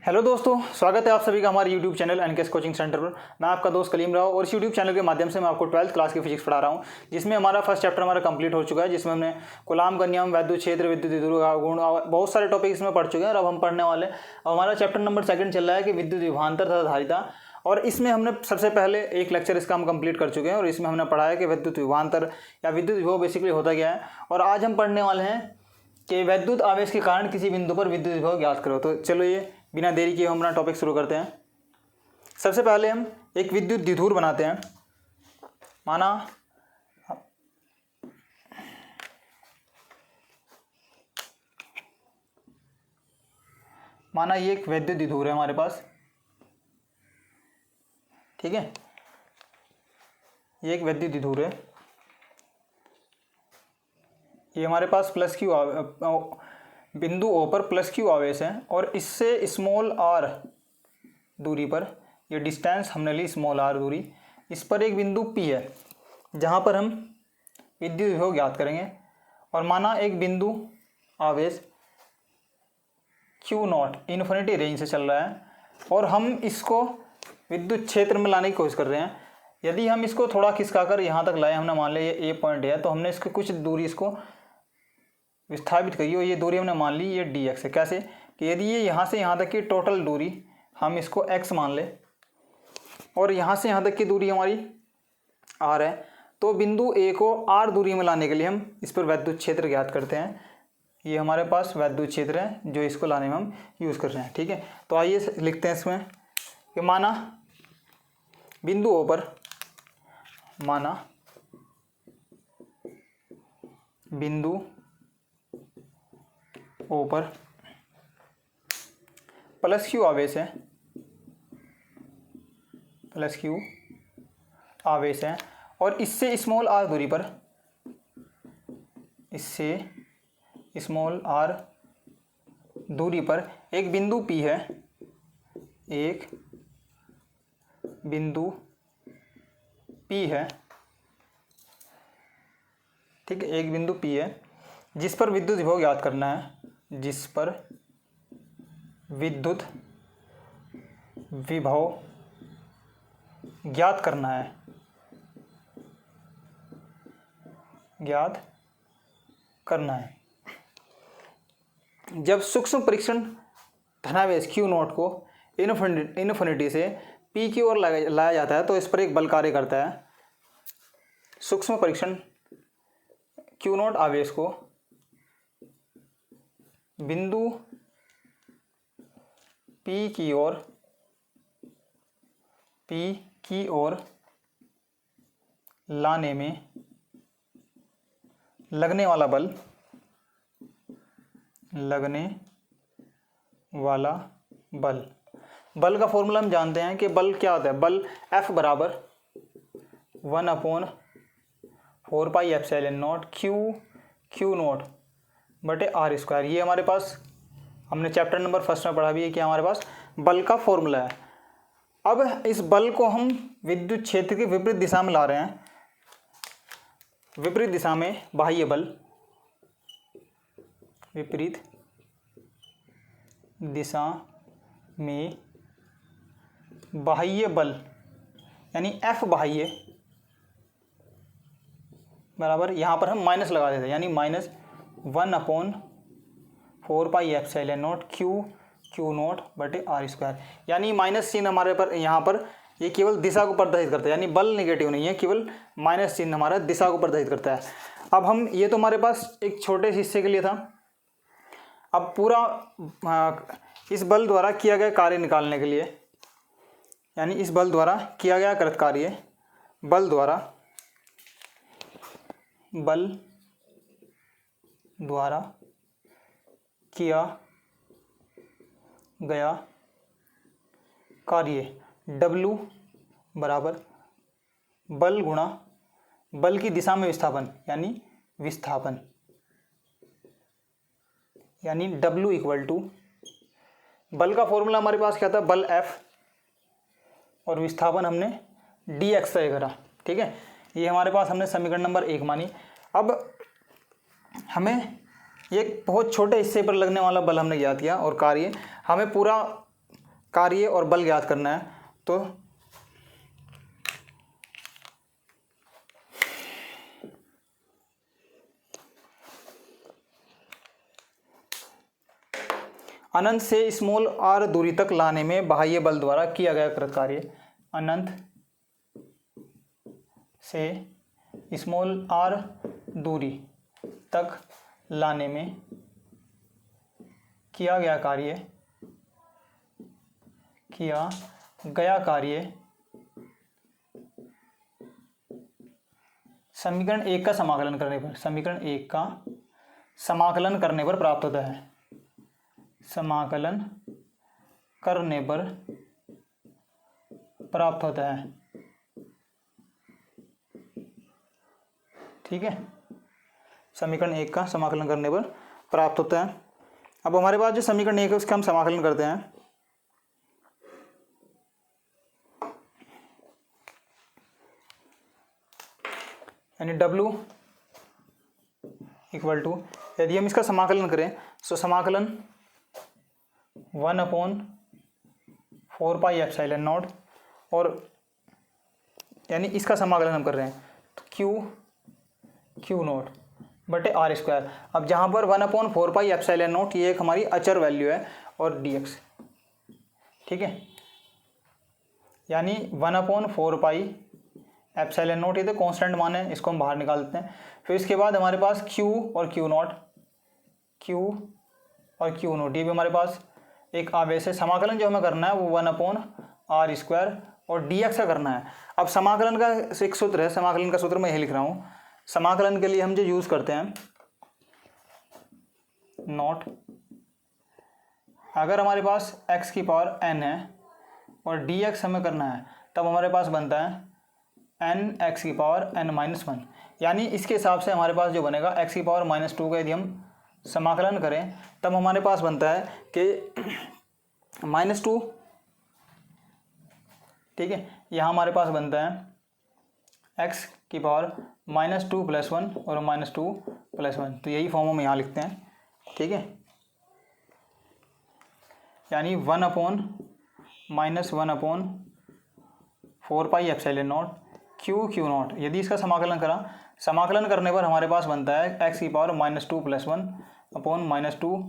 Hello दोस्तों, स्वागत है आप सभी का हमारे YouTube channel NKS coaching centre पर। मैं आपका दोस्त कलीम राव और इस यूट्यूब चैनल के माध्यम से मैं आपको 12th क्लास की फिजिक्स पढ़ा रहा हूं, जिसमें हमारा फर्स्ट चैप्टर हमारा कंप्लीट हो चुका है, जिसमें हमने कूलाम का नियम, वैद्युत क्षेत्र, विद्युत विभव का गुण, बहुत सारे टॉपिक इसमें पढ़ चुके हैं। और अब हम पढ़ने वाले हमारा चैप्टर नंबर 2 चल रहा है कि विद्युत विभवांतर तथा धारिता। और इसमें हमने सबसे पहले एक लेक्चर इसका हम कंप्लीट कर चुके हैं और इसमें हमने पढ़ा है कि विद्युत विभवांतर या विद्युत विभव बेसिकली होता क्या है। और आज हम पढ़ने वाले हैं कि वैद्युत आवेश के कारण किसी बिंदु पर विद्युत विभव ज्ञात करो। तो चलो ये बिना देरी किए हम अपना टॉपिक शुरू करते हैं। सबसे पहले हम एक विद्युत द्विध्रुव बनाते हैं। माना ये एक वैद्युत द्विध्रुव है हमारे पास, ठीक है। ये एक वैद्युत द्विध्रुव है, ये हमारे पास प्लस क्यू बिंदु ओ पर प्लस क्यू आवेश है और इससे स्मॉल आर दूरी पर, ये डिस्टेंस हमने ली स्मॉल आर दूरी, इस पर एक बिंदु पी है जहाँ पर हम विद्युत विभव ज्ञात करेंगे। और माना एक बिंदु आवेश क्यू नॉट इन्फिनिटी रेंज से चल रहा है और हम इसको विद्युत क्षेत्र में लाने की कोशिश कर रहे हैं। यदि हम इसको थोड़ा खिसकाकर यहाँ तक लाए, हमने मान लिया ये ए पॉइंट है, तो हमने इसकी कुछ दूरी इसको विस्थापित करिए और ये दूरी हमने मान ली ये डी एक्स है। कैसे कि यदि ये यहाँ से यहाँ तक की टोटल दूरी हम इसको एक्स मान ले और यहाँ से यहाँ तक की दूरी हमारी आर है, तो बिंदु ए को आर दूरी में लाने के लिए हम इस पर वैद्युत क्षेत्र ज्ञात करते हैं। ये हमारे पास वैद्युत क्षेत्र है जो इसको लाने में हम यूज़ कर रहे हैं, ठीक है। तो आइए लिखते हैं इसमें कि माना बिंदु ओ पर, माना बिंदु ओ पर प्लस क्यू आवेश है, प्लस क्यू आवेश है और इससे स्मॉल आर दूरी पर, इससे स्मॉल आर दूरी पर एक बिंदु पी है, एक बिंदु पी है, ठीक है। एक बिंदु पी है जिस पर विद्युत विभव ज्ञात करना है, जिस पर विद्युत विभव ज्ञात करना है, ज्ञात करना है। जब सूक्ष्म परीक्षण धनावेश क्यू नॉट को इन्फिनिटी से पी की ओर लाया जाता है तो इस पर एक बल कार्य करता है। सूक्ष्म परीक्षण क्यू नॉट आवेश को बिंदु पी की ओर लाने में लगने वाला बल, बल का फॉर्मूला हम जानते हैं कि बल क्या होता है। बल F बराबर 1/4 pi epsilon not Q not बटे आर स्क्वायर। ये हमारे पास हमने चैप्टर नंबर 1 में पढ़ा भी है कि हमारे पास बल का फॉर्मूला है। अब इस बल को हम विद्युत क्षेत्र की विपरीत दिशा में ला रहे हैं। विपरीत दिशा में बाह्य बल, विपरीत दिशा में बाह्य बल यानी F बाह्य बराबर, यहाँ पर हम माइनस लगा देते हैं, यानी -1/4 pi epsilon not Q not बटे आर स्क्वायर। यानी माइनस चिन्ह हमारे पर यहाँ पर ये केवल दिशा को प्रदर्शित करता है, यानी बल नेगेटिव नहीं है, केवल माइनस चिन्ह हमारा दिशा को प्रदर्शित करता है। अब हम ये तो हमारे पास एक छोटे से हिस्से के लिए था। अब पूरा इस बल द्वारा किया गया कार्य निकालने के लिए, यानी इस बल द्वारा किया गया कृत कार्य, बल द्वारा किया गया कार्य W बराबर बल गुणा बल की दिशा में विस्थापन, यानी W इक्वल टू, बल का फॉर्मूला हमारे पास क्या था, बल F और विस्थापन हमने dx तय करा, ठीक है। ये हमारे पास हमने समीकरण नंबर 1 मानी। अब हमें एक बहुत छोटे हिस्से पर लगने वाला बल हमने ज्ञात किया और कार्य हमें पूरा कार्य और बल ज्ञात करना है। तो अनंत से स्मॉल आर दूरी तक लाने में बाह्य बल द्वारा किया गया कृत कार्य। अनंत से स्मॉल आर दूरी तक लाने में किया गया कार्य समीकरण 1 का समाकलन करने पर प्राप्त होता है। समाकलन करने पर प्राप्त होता है। ठीक है, समीकरण 1 का समाकलन करने पर प्राप्त होता है। अब हमारे पास जो समीकरण 1 है उसका हम समाकलन करते हैं। यानी W इक्वल टू, यदि हम इसका समाकलन करें तो समाकलन 1/4πε0, और यानी इसका समाकलन हम कर रहे हैं तो Q0 बटे R²। अब जहाँ पर 1/4πε0 ये एक हमारी अचर वैल्यू है और dx, ठीक है, यानी 1/4πε0 ये तो कांस्टेंट मान है, इसको हम बाहर निकाल देते हैं। फिर इसके बाद हमारे पास Q और Q0 ये भी हमारे पास एक आवेश है। समाकलन जो हमें करना है वो 1/r² और dx का करना है। अब समाकलन का एक सूत्र है, समाकलन का सूत्र मैं यही लिख रहा हूँ। समाकलन के लिए हम जो यूज़ करते हैं नॉट, अगर हमारे पास x की पावर n है और dx हमें करना है तब हमारे पास बनता है n x की पावर n-1, यानी इसके हिसाब से हमारे पास जो बनेगा x की पावर -2 का यदि हम समाकलन करें तब हमारे पास बनता है कि -2, ठीक है, यहाँ हमारे पास बनता है x की पावर -2 + 1 और -2 + 1, तो यही फॉर्म हम यहाँ लिखते हैं। ठीक है, यानी 1/-1/4πε0 Q0। यदि इसका समाकलन करने पर हमारे पास बनता है x की पावर -2 + 1 अपॉन -2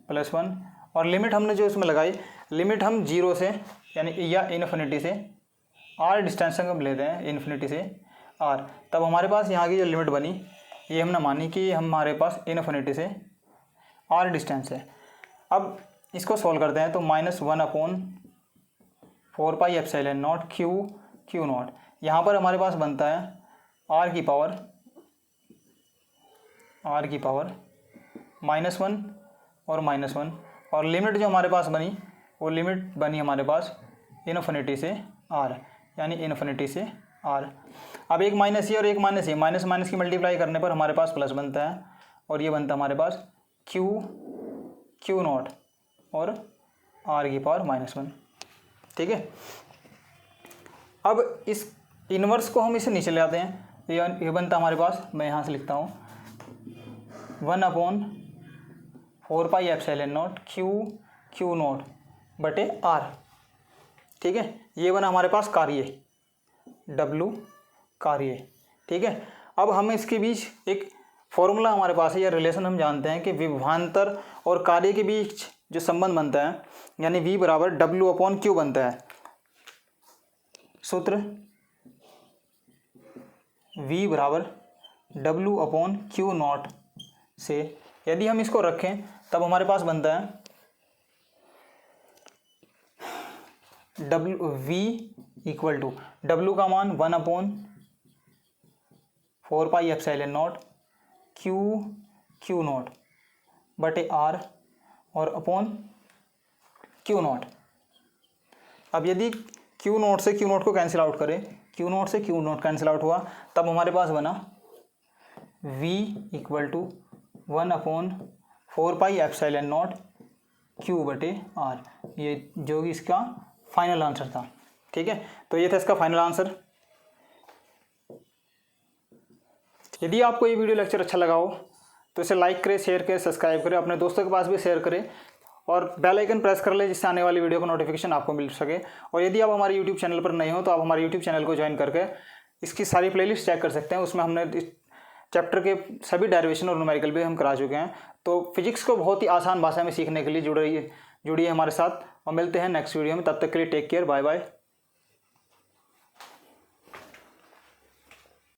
+ 1, और लिमिट हमने जो इसमें लगाई, लिमिट हम 0 से यानी या इन्फिनिटी से r डिस्टेंस हम लेते हैं, इन्फिनिटी से r, तब हमारे पास यहाँ की जो लिमिट बनी ये हमने मानी कि हमारे पास इन्फिनिटी से r डिस्टेंस है। अब इसको सॉल्व करते हैं तो -1/4πε0 Q0, यहाँ पर हमारे पास बनता है r की पावर -1 और -1, और लिमिट जो हमारे पास बनी वो लिमिट बनी हमारे पास इन्फिनिटी से r, यानी इन्फिनिटी से r। अब एक माइनस ये और एक माइनस ये, माइनस माइनस की मल्टीप्लाई करने पर हमारे पास प्लस बनता है, और ये बनता है हमारे पास Q0 और r की पावर -1। ठीक है, अब इस इन्वर्स को हम इसे नीचे ले आते हैं, ये बनता हमारे पास, मैं यहाँ से लिखता हूँ 1/4πε0 Q0 बटे r। ठीक है, ये बना हमारे पास कार्य W कार्य। ठीक है, अब हम इसके बीच एक फॉर्मूला हमारे पास है या रिलेशन हम जानते हैं कि विभवांतर और कार्य के बीच जो संबंध बनता है, यानी V = W/Q बनता है। सूत्र V = W/Q0 से यदि हम इसको रखें तब हमारे पास बनता है V = W का मान 1/4πε0 Q0 बटे R और अपॉन Q0। अब यदि Q0 से Q0 को कैंसिल आउट करें, Q0 से Q0 कैंसिल आउट हुआ, तब हमारे पास बना V = 1/4πε0 Q बटे R, ये जो कि इसका फाइनल आंसर था। ठीक है, तो ये था इसका फाइनल आंसर। यदि आपको ये वीडियो लेक्चर अच्छा लगा हो तो इसे लाइक करें, शेयर करें, सब्सक्राइब करें, अपने दोस्तों के पास भी शेयर करें, और बेल आइकन प्रेस कर ले जिससे आने वाली वीडियो का नोटिफिकेशन आपको मिल सके। और यदि आप हमारे यूट्यूब चैनल पर नए हो तो आप हमारे यूट्यूब चैनल को ज्वाइन करके इसकी सारी प्लेलिस्ट चेक कर सकते हैं। उसमें हमने इस चैप्टर के सभी डेरिवेशन और न्यूमेरिकल भी हम करा चुके हैं। तो फिजिक्स को बहुत ही आसान भाषा में सीखने के लिए जुड़िए हमारे साथ और मिलते हैं नेक्स्ट वीडियो में। तब तक के लिए टेक केयर, बाय बाय।